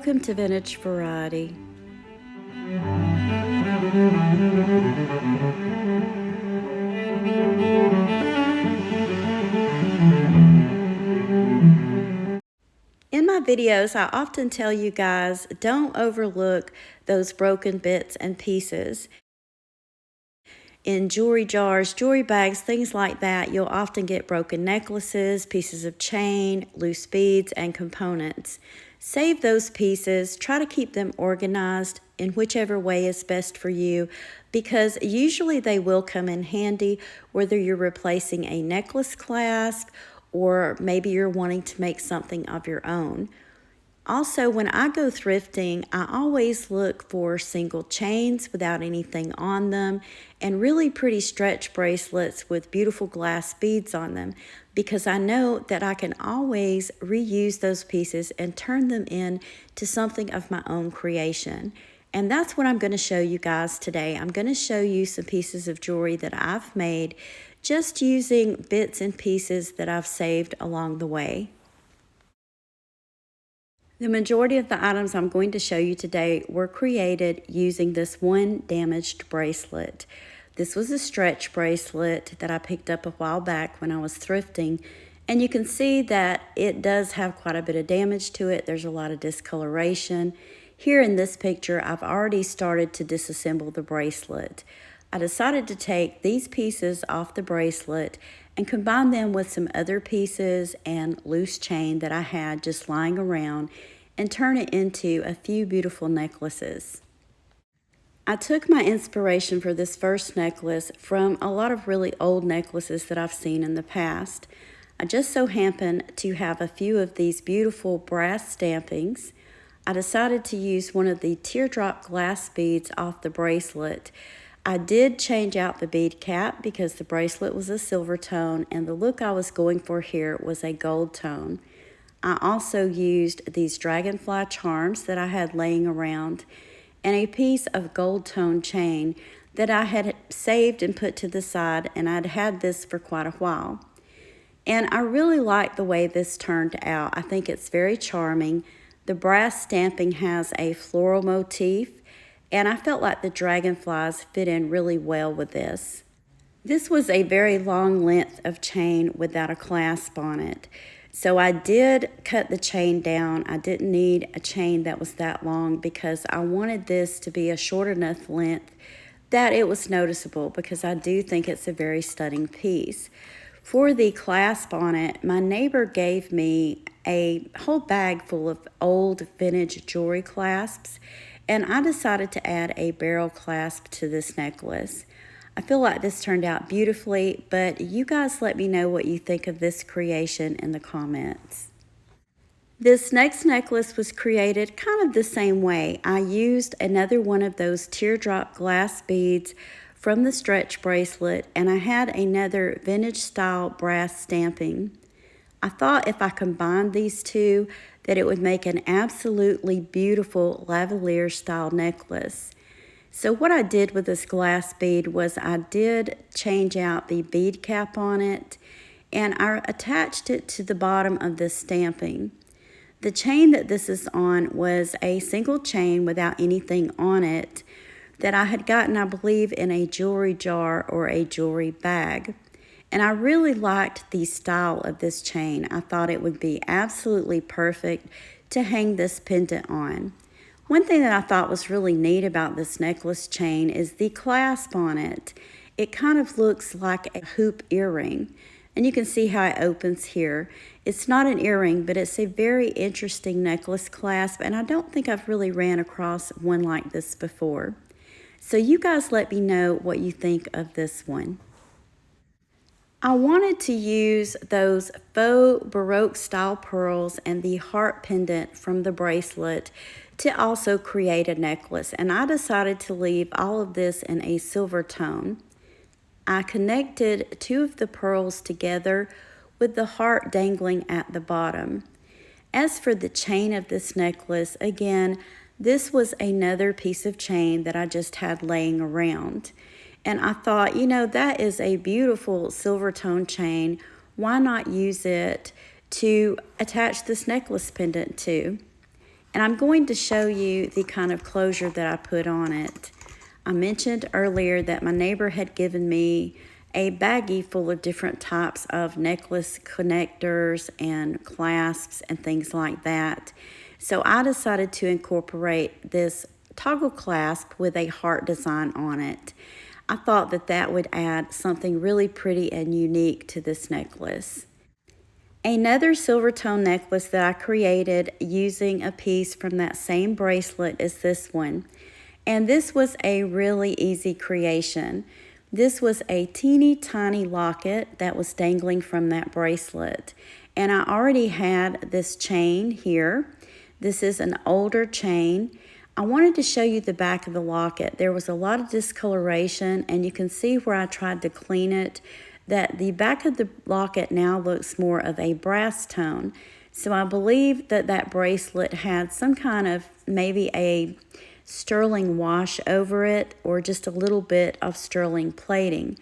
Welcome to Vintage Variety. In my videos, I often tell you guys, don't overlook those broken bits and pieces. In jewelry jars, jewelry bags, things like that, you'll often get broken necklaces, pieces of chain, loose beads, and components. Save those pieces, try to keep them organized in whichever way is best for you, because usually they will come in handy, whether you're replacing a necklace clasp or maybe you're wanting to make something of your own. Also, when I go thrifting, I always look for single chains without anything on them and really pretty stretch bracelets with beautiful glass beads on them, because I know that I can always reuse those pieces and turn them into something of my own creation. And that's what I'm going to show you guys today. I'm going to show you some pieces of jewelry that I've made just using bits and pieces that I've saved along the way. The majority of the items I'm going to show you today were created using this one damaged bracelet. This was a stretch bracelet that I picked up a while back when I was thrifting, and you can see that it does have quite a bit of damage to it. There's a lot of discoloration. Here in this picture, I've already started to disassemble the bracelet. I decided to take these pieces off the bracelet and combine them with some other pieces and loose chain that I had just lying around and turn it into a few beautiful necklaces. I took my inspiration for this first necklace from a lot of really old necklaces that I've seen in the past. I just so happened to have a few of these beautiful brass stampings. I decided to use one of the teardrop glass beads off the bracelet. I did change out the bead cap because the bracelet was a silver tone and the look I was going for here was a gold tone. I also used these dragonfly charms that I had laying around and a piece of gold tone chain that I had saved and put to the side, and I'd had this for quite a while. And I really like the way this turned out. I think it's very charming. The brass stamping has a floral motif, and I felt like the dragonflies fit in really well with this. This was a very long length of chain without a clasp on it. So I did cut the chain down. I didn't need a chain that was that long because I wanted this to be a short enough length that it was noticeable, because I do think it's a very stunning piece. For the clasp on it, my neighbor gave me a whole bag full of old vintage jewelry clasps, and I decided to add a barrel clasp to this necklace. I feel like this turned out beautifully, but you guys let me know what you think of this creation in the comments. This next necklace was created kind of the same way. I used another one of those teardrop glass beads from the stretch bracelet, and I had another vintage style brass stamping. I thought if I combined these two that it would make an absolutely beautiful lavalier style necklace. So what I did with this glass bead was I did change out the bead cap on it, and I attached it to the bottom of this stamping. The chain that this is on was a single chain without anything on it that I had gotten, I believe, in a jewelry jar or a jewelry bag. And I really liked the style of this chain. I thought it would be absolutely perfect to hang this pendant on. One thing that I thought was really neat about this necklace chain is the clasp on it. It kind of looks like a hoop earring, and you can see how it opens here. It's not an earring, but it's a very interesting necklace clasp, and I don't think I've really ran across one like this before. So you guys let me know what you think of this one. I wanted to use those faux Baroque style pearls and the heart pendant from the bracelet to also create a necklace, and I decided to leave all of this in a silver tone. I connected two of the pearls together with the heart dangling at the bottom. As for the chain of this necklace, again, this was another piece of chain that I just had laying around. And I thought, you know, that is a beautiful silver tone chain. Why not use it to attach this necklace pendant to? And I'm going to show you the kind of closure that I put on it. I mentioned earlier that my neighbor had given me a baggie full of different types of necklace connectors and clasps and things like that. So I decided to incorporate this toggle clasp with a heart design on it. I thought that that would add something really pretty and unique to this necklace. Another silver tone necklace that I created using a piece from that same bracelet is this one. And this was a really easy creation. This was a teeny tiny locket that was dangling from that bracelet. And I already had this chain here. This is an older chain. I wanted to show you the back of the locket. There was a lot of discoloration, and you can see where I tried to clean it, that the back of the locket now looks more of a brass tone. So I believe that that bracelet had some kind of maybe a sterling wash over it or just a little bit of sterling plating.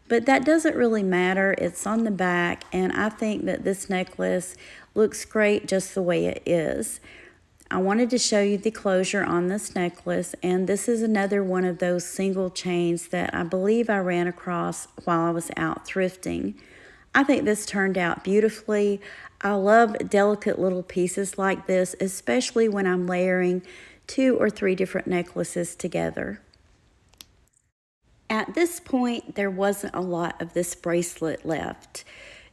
But that doesn't really matter. It's on the back, and I think that this necklace looks great just the way it is. I wanted to show you the closure on this necklace, and this is another one of those single chains that I believe I ran across while I was out thrifting. I think this turned out beautifully. I love delicate little pieces like this, especially when I'm layering 2 or 3 different necklaces together. At this point, there wasn't a lot of this bracelet left.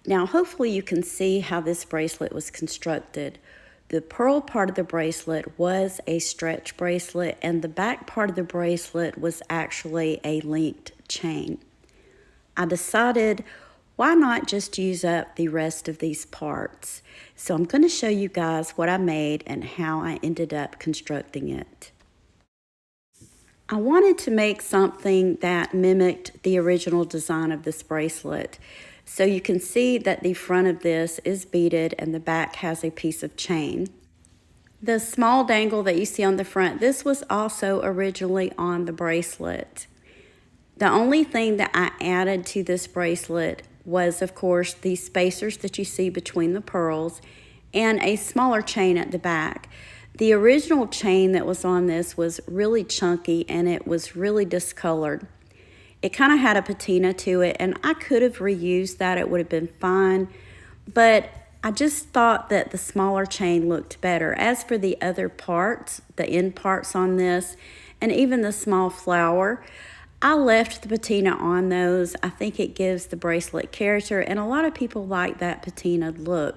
Now, hopefully you can see how this bracelet was constructed. The pearl part of the bracelet was a stretch bracelet, and the back part of the bracelet was actually a linked chain. I decided, why not just use up the rest of these parts? So I'm going to show you guys what I made and how I ended up constructing it. I wanted to make something that mimicked the original design of this bracelet. So you can see that the front of this is beaded and the back has a piece of chain. The small dangle that you see on the front, this was also originally on the bracelet. The only thing that I added to this bracelet was, of course, the spacers that you see between the pearls and a smaller chain at the back. The original chain that was on this was really chunky and it was really discolored. It kind of had a patina to it, and I could have reused that. It would have been fine, but I just thought that the smaller chain looked better. As for the other parts, the end parts on this, and even the small flower, I left the patina on those. I think it gives the bracelet character, and a lot of people like that patina look.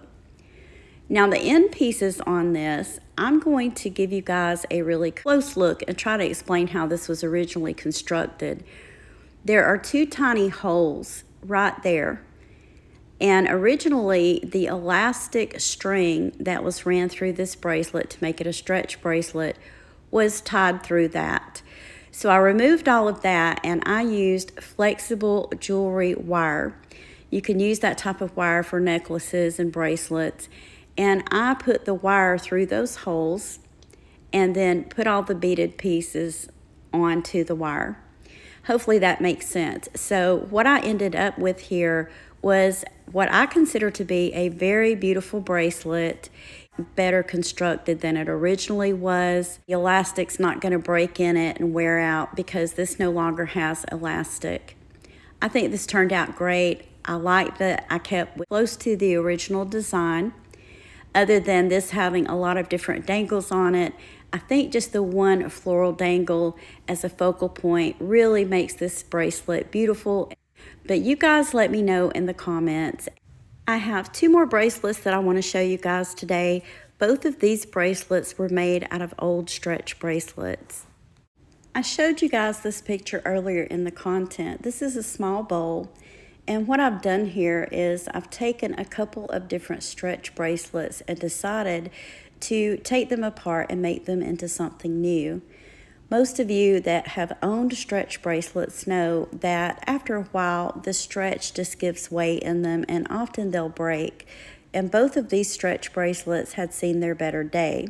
Now, the end pieces on this, I'm going to give you guys a really close look and try to explain how this was originally constructed. There are 2 tiny holes right there. And originally, the elastic string that was ran through this bracelet to make it a stretch bracelet was tied through that. So I removed all of that and I used flexible jewelry wire. You can use that type of wire for necklaces and bracelets. And I put the wire through those holes and then put all the beaded pieces onto the wire. Hopefully that makes sense. So what I ended up with here was what I consider to be a very beautiful bracelet, better constructed than it originally was. The elastic's not going to break in it and wear out because this no longer has elastic. I think this turned out great. I like that I kept close to the original design. Other than this having a lot of different dangles on it, I think just the one floral dangle as a focal point really makes this bracelet beautiful. But you guys let me know in the comments. I have 2 more bracelets that I want to show you guys today. Both of these bracelets were made out of old stretch bracelets. I showed you guys this picture earlier in the content. This is a small bowl. And what I've done here is I've taken a couple of different stretch bracelets and decided to take them apart and make them into something new. Most of you that have owned stretch bracelets know that after a while the stretch just gives way in them and often they'll break. And both of these stretch bracelets had seen their better day.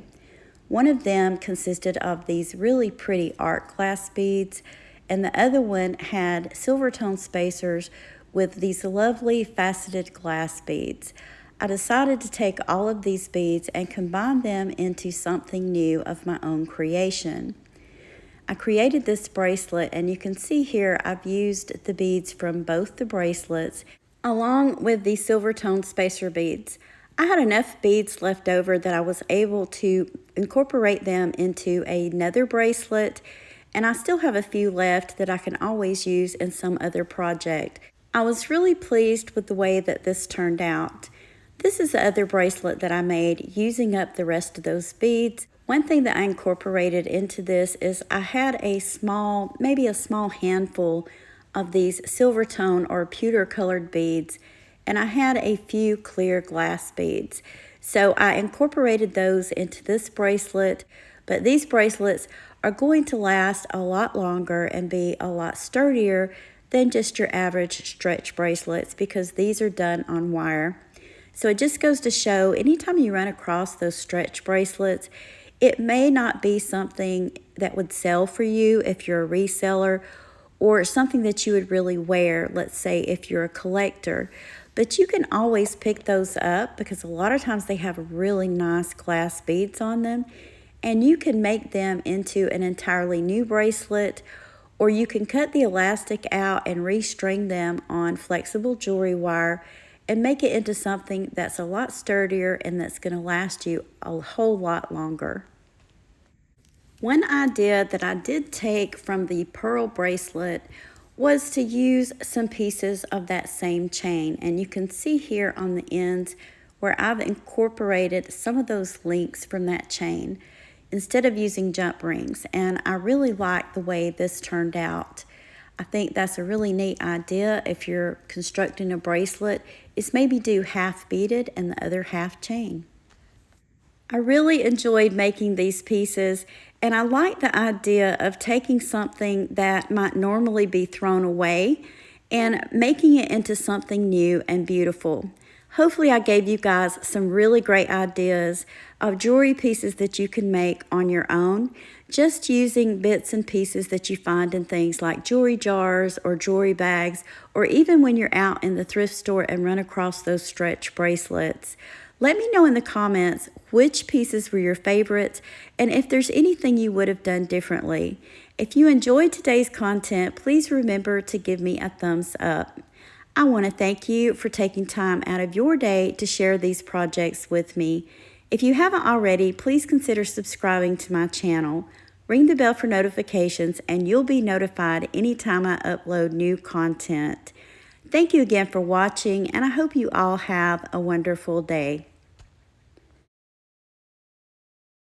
One of them consisted of these really pretty art glass beads, and the other one had silver tone spacers with these lovely faceted glass beads. I decided to take all of these beads and combine them into something new of my own creation. I created this bracelet, and you can see here I've used the beads from both the bracelets along with the silver tone spacer beads. I had enough beads left over that I was able to incorporate them into another bracelet, and I still have a few left that I can always use in some other project. I was really pleased with the way that this turned out. This is the other bracelet that I made using up the rest of those beads. One thing that I incorporated into this is I had maybe a small handful of these silver tone or pewter colored beads, and I had a few clear glass beads. So I incorporated those into this bracelet, but these bracelets are going to last a lot longer and be a lot sturdier than just your average stretch bracelets because these are done on wire. So it just goes to show, anytime you run across those stretch bracelets, it may not be something that would sell for you if you're a reseller, or something that you would really wear, let's say if you're a collector. But you can always pick those up because a lot of times they have really nice glass beads on them, and you can make them into an entirely new bracelet, or you can cut the elastic out and restring them on flexible jewelry wire and make it into something that's a lot sturdier and that's going to last you a whole lot longer. One idea that I did take from the pearl bracelet was to use some pieces of that same chain, and you can see here on the ends where I've incorporated some of those links from that chain instead of using jump rings, and I really like the way this turned out. I think that's a really neat idea if you're constructing a bracelet, is maybe do half beaded and the other half chain. I really enjoyed making these pieces, and I like the idea of taking something that might normally be thrown away and making it into something new and beautiful. Hopefully I gave you guys some really great ideas of jewelry pieces that you can make on your own, just using bits and pieces that you find in things like jewelry jars or jewelry bags, or even when you're out in the thrift store and run across those stretch bracelets. Let me know in the comments which pieces were your favorites and if there's anything you would have done differently. If you enjoyed today's content, please remember to give me a thumbs up. I want to thank you for taking time out of your day to share these projects with me. If you haven't already, please consider subscribing to my channel. Ring the bell for notifications and you'll be notified anytime I upload new content. Thank you again for watching, and I hope you all have a wonderful day.